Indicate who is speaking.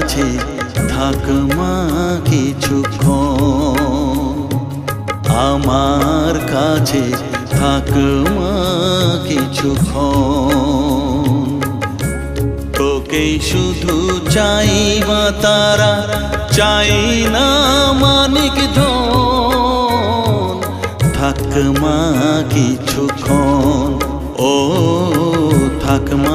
Speaker 1: কাছে থাক মা কিছুক্ষণ, আমার কাছে থাক মা কিছুক্ষণ। তোকেই শুধু চাই মা তারা, চাই না মানিক ধন, থাক মা কিছুক্ষণ, ও থাক মা